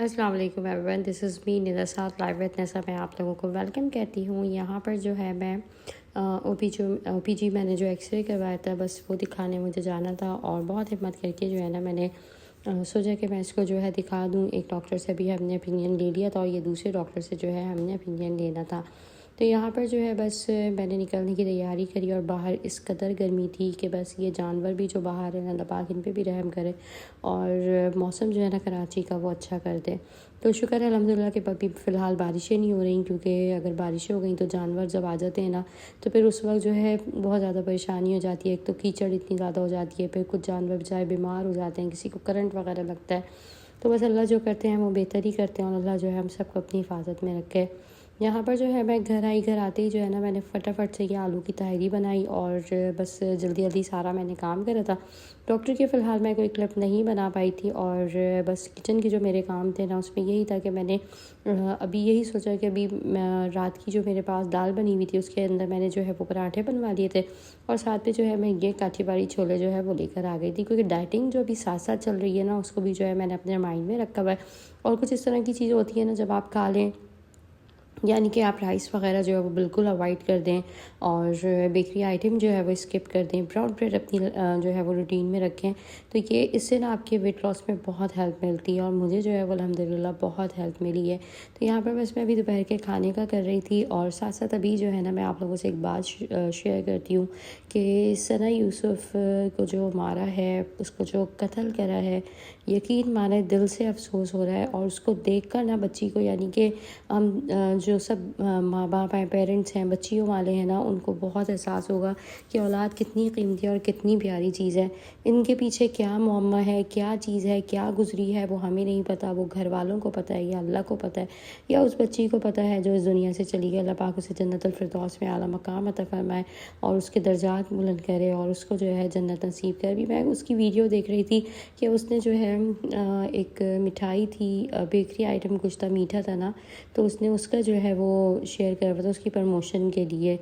अस्सलाम वालेकुम everyone, this is me Nida साथ लाइव विद नसा। मैं आप लोगों को वेलकम कहती हूँ। यहाँ पर जो है मैं ओपीजी मैंने जो एक्सरे करवाया था, बस वो दिखाने मुझे जाना था और बहुत हिम्मत करके जो है ना मैंने सोचा कि मैं इसको जो है दिखा दूँ। एक डॉक्टर से भी हमने ओपिनियन ले लिया था और ये दूसरे डॉक्टर से जो है हमने ओपिनियन लेना था। तो यहाँ पर जो है बस मैंने निकलने की तैयारी करी और बाहर इस कदर गर्मी थी कि बस ये जानवर भी जो बाहर है ना, अल्लाह पाक इन पे भी रहम करे और मौसम जो है ना कराची का वो अच्छा कर दे। तो शुक्र है अल्हम्दुलिल्लाह कि अभी फ़िलहाल बारिशें नहीं हो रही, क्योंकि अगर बारिशें हो गई तो जानवर जब आ जाते हैं ना तो फिर उस वक्त जो है बहुत ज़्यादा परेशानी हो जाती है। एक तो कीचड़ इतनी ज़्यादा हो जाती है, फिर कुछ जानवर बेचारे बीमार हो जाते हैं, किसी को करंट वगैरह लगता है। तो बस अल्लाह जो करते हैं वो बेहतर ही करते हैं और अल्लाह जो है हम सबको अपनी हिफाजत में रखे। यहाँ पर जो है मैं घर आई, घर आते ही जो है ना मैंने फटाफट से ये आलू की तहरी बनाई और बस जल्दी जल्दी सारा मैंने काम करा था। डॉक्टर के फ़िलहाल मैं कोई क्लिप नहीं बना पाई थी और बस किचन के जो मेरे काम थे ना उसमें यही था कि मैंने अभी यही सोचा कि अभी रात की जो मेरे पास दाल बनी हुई थी उसके अंदर मैंने जो है वो पराठे बनवा लिए थे और साथ में जो है मैं ये काठीवाड़ी छोले जो है वो लेकर आ गई थी, क्योंकि डाइटिंग जो अभी साथ साथ चल रही है ना उसको भी जो है मैंने अपने माइंड में रखा हुआ है। और कुछ इस तरह की चीज़ें होती है ना, जब आप खा लें यानी कि आप राइस वगैरह जो है वो बिल्कुल अवॉइड कर दें और बेकरी आइटम जो है वो स्किप कर दें, ब्राउन ब्रेड अपनी जो है वो रूटीन में रखें। तो ये इससे ना आपके वेट लॉस में बहुत हेल्प मिलती है और मुझे जो है वो अल्हम्दुलिल्लाह बहुत हेल्प मिली है। तो यहाँ पर बस मैं अभी दोपहर के खाने का कर रही थी और साथ साथ अभी जो है ना मैं आप लोगों से एक बात शेयर करती हूँ कि सना यूसुफ को जो मारा है, उसको जो कत्ल करा है, यकीन माने दिल से अफसोस हो रहा है। और उसको देख कर ना बच्ची को, यानी कि हम जो सब माँ बाप हैं, पेरेंट्स हैं, बच्चियों वाले हैं ना, उनको बहुत एहसास होगा कि औलाद कितनी कीमती और कितनी प्यारी चीज़ है। इनके पीछे क्या मुअम्मा है, क्या चीज़ है, क्या गुजरी है, वो हमें नहीं पता, वो घर वालों को पता है या अल्लाह को पता है या उस बच्ची को पता है जो इस दुनिया से चली गई। अल्लाह पाक उसे जन्नतुल फिरदौस में आला मकाम अता फरमाए और उसके दर्जात बुलंद करे और उसको जो है जन्नत नसीब करे। अभी मैं उसकी वीडियो देख रही थी कि उसने जो है एक मिठाई थी, बेकरी आइटम कुछ था, मीठा था ना, तो उसने उसका जो है वो शेयर करा था उसकी प्रमोशन के लिए।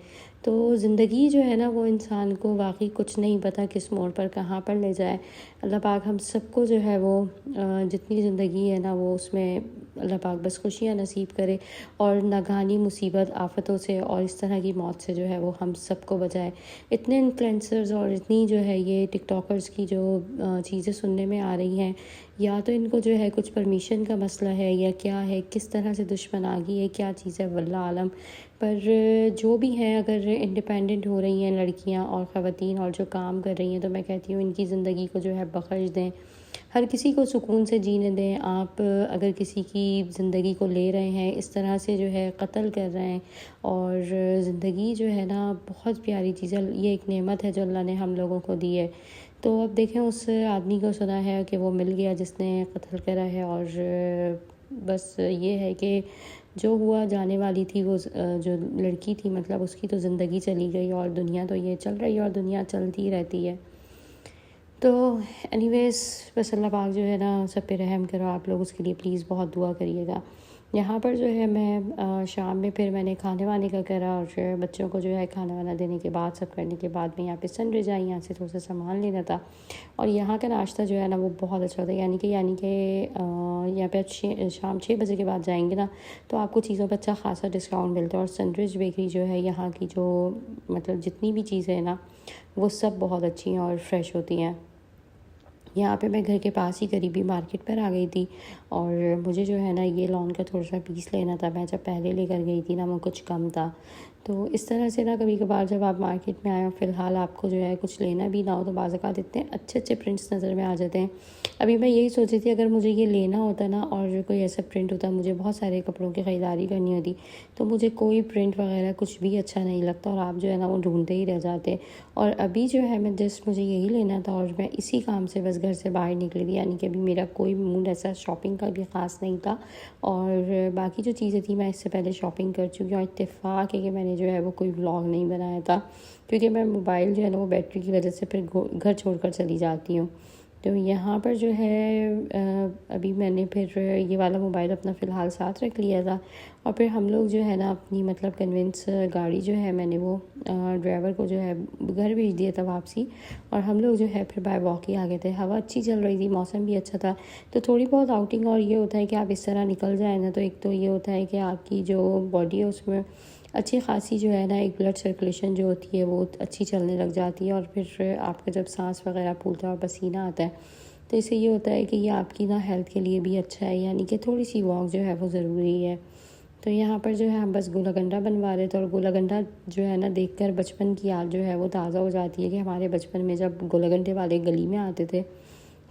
तो ज़िंदगी जो है ना वो इंसान को वाकई कुछ नहीं पता किस मोड़ पर कहाँ पर ले जाए। अल्लाह पाक हम सबको जो है वो जितनी ज़िंदगी है ना वो उसमें अल्लाह पाक बस खुशियाँ नसीब करे और नागहानी मुसीबत आफतों से और इस तरह की मौत से जो है वो हम सबको बचाए। इतने इन्फ्लुएंसर्स और इतनी जो है ये टिकटॉकर्स की जो चीज़ें सुनने में आ रही हैं, या तो इनको जो है कुछ परमिशन का मसला है या क्या है, किस तरह से दुश्मन आ गई है, क्या चीज़ है, वल्लाह आलम। पर जो भी हैं, अगर इंडिपेंडेंट हो रही हैं लड़कियां और ख़वातीन और जो काम कर रही हैं, तो मैं कहती हूँ इनकी ज़िंदगी को जो है बख्श दें, हर किसी को सुकून से जीने दें। आप अगर किसी की ज़िंदगी को ले रहे हैं, इस तरह से जो है कत्ल कर रहे हैं, और ज़िंदगी जो है ना बहुत प्यारी चीज़ है, ये एक नेमत है जो अल्लाह ने हम लोगों को दी है। तो अब देखें, उस आदमी को सुना है कि वो मिल गया जिसने कत्ल करा है और बस ये है कि जो हुआ जाने वाली थी वो जो लड़की थी, मतलब उसकी तो ज़िंदगी चली गई और दुनिया तो ये चल रही है और दुनिया चलती रहती है। तो एनीवेज़ बस अल्लाह पाक जो है ना सब पे रहम करो। आप लोग उसके लिए प्लीज़ बहुत दुआ करिएगा। यहाँ पर जो है मैं शाम में फिर मैंने खाने वाने का करा और फिर बच्चों को जो है खाना वाना देने के बाद, सब करने के बाद में यहाँ पे सनराइज आई, यहाँ से थोड़ा सा सामान लेना था। और यहाँ का नाश्ता जो है ना वो बहुत अच्छा होता है, यानी कि यहाँ पे आप शाम 6 बजे के बाद जाएंगे ना तो आपको चीज़ों पर अच्छा खासा डिस्काउंट मिलता है। और सनराइज बेकरी जो है यहाँ की जो मतलब जितनी भी चीज़ें हैं ना वो सब बहुत अच्छी हैं और फ्रेश होती हैं। यहाँ पे मैं घर के पास ही करीबी मार्केट पर आ गई थी और मुझे जो है ना ये लॉन का थोड़ा सा पीस लेना था। मैं जब पहले लेकर गई थी ना वो कुछ कम था। तो इस तरह से ना कभी कभार जब आप मार्केट में आए और फ़िलहाल आपको जो है कुछ लेना भी ना हो तो बाज़ औक़ात इतने अच्छे अच्छे प्रिंट्स नज़र में आ जाते हैं। अभी मैं यही सोच रही थी, अगर मुझे ये लेना होता ना और कोई ऐसा प्रिंट होता, मुझे बहुत सारे कपड़ों की ख़रीदारी करनी होती, तो मुझे कोई प्रिंट वगैरह कुछ भी अच्छा नहीं लगता और आप जो है ना वो ढूंढते ही रह जाते। और अभी जो है मैं जस्ट मुझे यही लेना था और मैं इसी काम से बस घर से बाहर निकली थी, यानी कि अभी मेरा कोई मूड ऐसा शॉपिंग का भी ख़ास नहीं था। और बाकी जो चीज़ें थी मैं इससे पहले शॉपिंग कर चुकी हूँ। इत्तेफाक है कि मैंने जो है वो कोई व्लॉग नहीं बनाया था, क्योंकि मैं मोबाइल जो है ना वो बैटरी की वजह से फिर घर छोड़कर चली जाती हूँ। तो यहाँ पर जो है अभी मैंने फिर ये वाला मोबाइल अपना फ़िलहाल साथ रख लिया था और फिर हम लोग जो है ना अपनी मतलब कन्वेंस गाड़ी जो है मैंने वो ड्राइवर को जो है घर भेज दिया था वापसी। और हम लोग जो है फिर बाय वॉक ही आ गए थे। हवा अच्छी चल रही थी, मौसम भी अच्छा था। तो थोड़ी बहुत आउटिंग और ये होता है कि आप इस तरह निकल जाए ना, तो एक तो ये होता है कि आपकी जो बॉडी है उसमें अच्छी खासी जो है ना एक ब्लड सर्कुलेशन जो होती है वो अच्छी चलने लग जाती है। और फिर आपका जब सांस वगैरह फूलता है और पसीना आता है तो इससे ये होता है कि ये आपकी ना हेल्थ के लिए भी अच्छा है, यानी कि थोड़ी सी वॉक जो है वो ज़रूरी है। तो यहाँ पर जो है हम बस गुलागंडा बनवा रहे थे और गुलागंडा जो है ना देखकर बचपन की याद जो है वो ताज़ा हो जाती है कि हमारे बचपन में जब गुलागंडे वाले गली में आते थे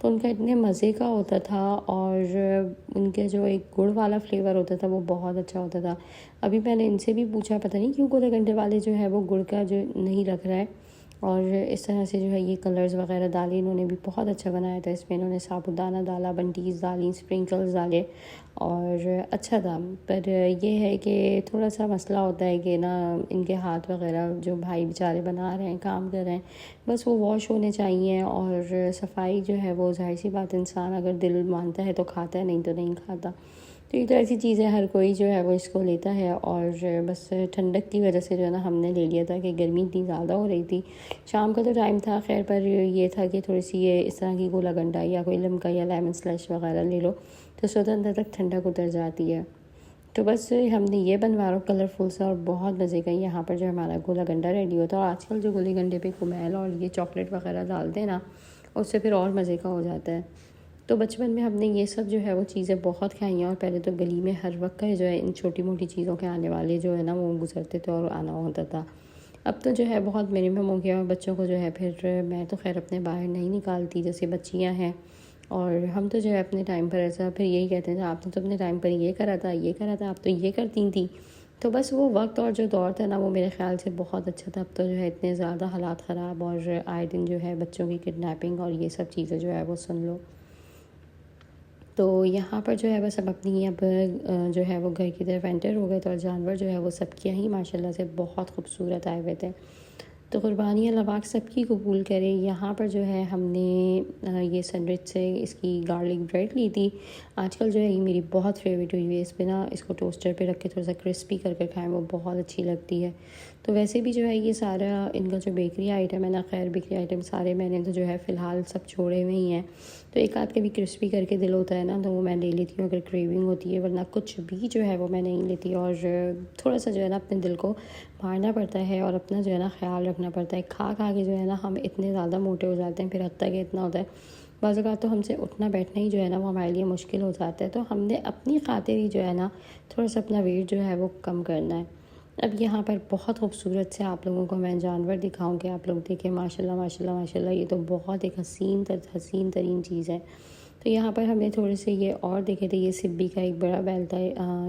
तो उनका इतने मज़े का होता था और उनके जो एक गुड़ वाला फ्लेवर होता था वो बहुत अच्छा होता था। अभी मैंने इनसे भी पूछा, पता नहीं क्यों गुलागंडे वाले जो है वो गुड़ का जो नहीं रख रहा है। और इस तरह से जो है ये कलर्स वगैरह डाले, इन्होंने भी बहुत अच्छा बनाया था। इसमें इन्होंने साबुदाना डाला, बंटीज़ डाली, स्प्रिंकल्स डाले और अच्छा था। पर ये है कि थोड़ा सा मसला होता है कि ना इनके हाथ वगैरह जो भाई बेचारे बना रहे हैं, काम कर रहे हैं, बस वो वॉश होने चाहिए। और सफाई जो है वो ज़ाहिर सी बात, इंसान अगर दिल मानता है तो खाता है, नहीं तो नहीं खाता। तो ये तो ऐसी चीज़ है, हर कोई जो है वो इसको लेता है। और बस ठंडक की वजह से जो है ना हमने ले लिया था कि गर्मी इतनी ज़्यादा हो रही थी। शाम का तो टाइम था खैर, पर ये था कि थोड़ी सी ये इस तरह की गुलागंडा या कोई लिम्का या लेमन स्लैश वगैरह ले लो तो स्वतंत्र तक ठंडक उतर जाती है। तो बस हमने ये बनवा रहा कलरफुल सा और बहुत मज़े का। यहाँ पर जो हमारा गुलागंडा रेडी होता है। और आजकल जो गुलागंडे पे कुमेल और ये चॉकलेट वगैरह डालते हैं ना, उससे फिर और मज़े का हो जाता है। तो बचपन में हमने ये सब जो है वो चीज़ें बहुत खाई हैं। और पहले तो गली में हर वक्त जो है इन छोटी मोटी चीज़ों के आने वाले जो है ना वो गुजरते थे और आना होता था। अब तो जो है बहुत मिनिमम हो गया और बच्चों को जो है फिर मैं तो खैर अपने बाहर नहीं निकालती, जैसे बच्चियाँ हैं। और हम तो जो है अपने टाइम पर ऐसा फिर यही कहते हैं आपने तो अपने टाइम पर ये करा था, ये करा था, आप तो ये करती थी। तो बस वो वक्त और जो दौर था ना वो मेरे ख़्याल से बहुत अच्छा था। अब तो जो है इतने ज़्यादा हालात ख़राब और आए दिन जो है बच्चों की किडनैपिंग और ये सब चीज़ें जो है वो सुन लो। तो यहाँ पर जो है बस अब जो है वो घर की तरफ एंटर हो गए थे और जानवर जो है वो सबके ही माशाल्लाह से बहुत खूबसूरत आए हुए थे। तो कुर्बानी अल्लाह पाक सबकी कबूल करे। यहाँ पर जो है हमने ये सनरिच से इसकी गार्लिक ब्रेड ली थी। आजकल जो है ये मेरी बहुत फेवरेट हुई है। इस पे ना इसको टोस्टर पे रख के थोड़ा सा क्रिस्पी करके खाएं, वो बहुत अच्छी लगती है। तो वैसे भी जो है ये सारा इनका जो बेकरी आइटम है ना, खैर बेकरी आइटम सारे मैंने तो जो है फ़िलहाल सब छोड़े हुए ही हैं। तो एक आध कभी क्रिस्पी करके दिल होता है ना तो वो मैं ले लेती हूँ अगर क्रेविंग होती है, वरना कुछ भी जो है वो मैं नहीं लेती। और थोड़ा सा जो है ना अपने दिल को मारना पड़ता है और अपना जो है ना ख़्याल रखना पड़ता है। खा खा के जो है ना हम इतने ज़्यादा मोटे हो जाते हैं, फिर हद तक इतना होता है बाज़ औक़ात तो हमसे उठना बैठना ही जो है ना वो हमारे लिए मुश्किल हो जाता है। तो हमने अपनी खातिर ही जो है ना थोड़ा सा अपना वेट जो है वो कम करना है। अब यहाँ पर बहुत खूबसूरत से आप लोगों को मैं जानवर दिखाऊं कि आप लोग देखें, माशाल्लाह माशाल्लाह माशाल्लाह, ये तो बहुत एक हसीन तरीन चीज़ है। तो यहाँ पर हमने थोड़े से ये और देखे थे, ये सिब्बी का एक बड़ा बैल था।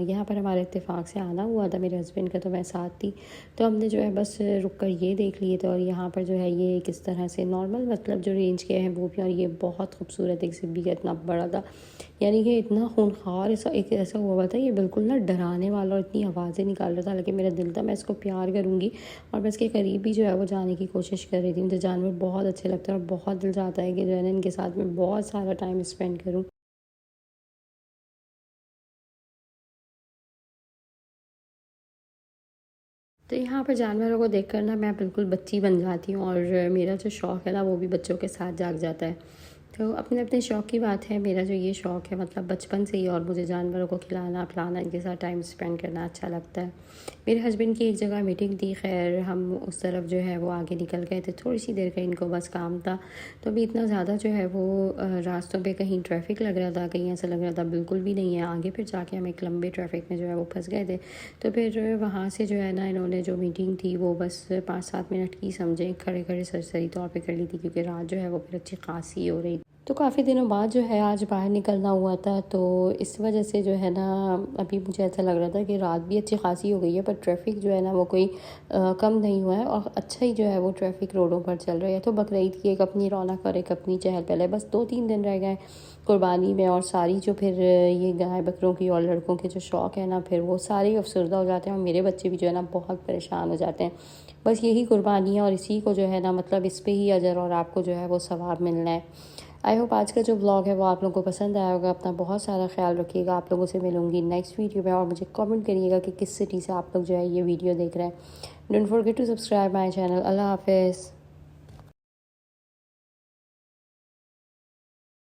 यहाँ पर हमारे इत्तेफाक से आना हुआ था मेरे हस्बैंड का, तो मैं साथ थी। तो हमने जो है बस रुक कर ये देख लिए थे। और यहाँ पर जो है ये किस तरह से नॉर्मल मतलब जो रेंज के हैं वो भी, और ये बहुत खूबसूरत एक सिब्बी का इतना बड़ा था, यानी कि इतना खूंखार ऐसा हुआ था, ये बिल्कुल ना डराने वाला और इतनी आवाज़ें निकाल रहा था। लेकिन मेरा दिल था मैं इसको प्यार करूँगी और मैं इसके करीब भी जो है वो जाने की कोशिश कर रही थी। मुझे जानवर बहुत अच्छे लगते हैं और बहुत दिल चाहता है कि जो है ना इनके साथ में बहुत सारा टाइम स्पेंड करूँ। तो यहाँ पर जानवरों को देखकर ना मैं बिल्कुल बच्ची बन जाती हूँ और मेरा जो शौक़ है ना वो भी बच्चों के साथ जाग जाता है। तो अपने अपने शौक़ की बात है। मेरा जो ये शौक़ है मतलब बचपन से ही, और मुझे जानवरों को खिलाना पिलाना, इनके साथ टाइम स्पेंड करना अच्छा लगता है। मेरे हस्बैंड की एक जगह मीटिंग थी, खैर हम उस तरफ जो है वो आगे निकल गए थे, थोड़ी सी देर का इनको बस काम था। तो अभी इतना ज़्यादा जो है वो रास्तों पे कहीं ट्रैफिक लग रहा था, कहीं ऐसा लग रहा था बिल्कुल भी नहीं है आगे। फिर जाके हम एक लंबे ट्रैफिक में जो है वो फंस गए थे। तो फिर वहाँ से जो है ना इन्होंने जो मीटिंग थी वो बस 5-7 मिनट की समझें खड़े खड़े सरसरी तौर पे कर ली थी, क्योंकि रात जो है वो फिर अच्छी खासी हो रही। तो काफ़ी दिनों बाद जो है आज बाहर निकलना हुआ था, तो इस वजह से जो है ना अभी मुझे ऐसा लग रहा था कि रात भी अच्छी खासी हो गई है, पर ट्रैफिक जो है ना वो कोई कम नहीं हुआ है और अच्छा ही जो है वो ट्रैफिक रोडों पर चल रहा है। तो बकरीद की एक अपनी रौनक और एक अपनी चहल पहल है। बस 2-3 दिन रह गए कुर्बानी में और सारी जो फिर ये गाय बकरों की और लड़कों के जो शौक़ है ना फिर वो सारे ही अफसरदा हो जाते हैं और मेरे बच्चे भी जो है ना बहुत परेशान हो जाते हैं। बस यही कुर्बानी है और इसी को जो है ना मतलब इस पे ही अजर और आपको जो है वो सवाब मिलना है। आई होप आज का जो ब्लॉग है वो आप लोगों को पसंद आया होगा। अपना बहुत सारा ख्याल रखिएगा। आप लोगों से मिलूंगी नेक्स्ट वीडियो में, और मुझे कमेंट करिएगा कि किस सिटी से आप लोग जो है ये वीडियो देख रहे हैं। Don't forget to subscribe my channel. अल्लाह हाफिज़।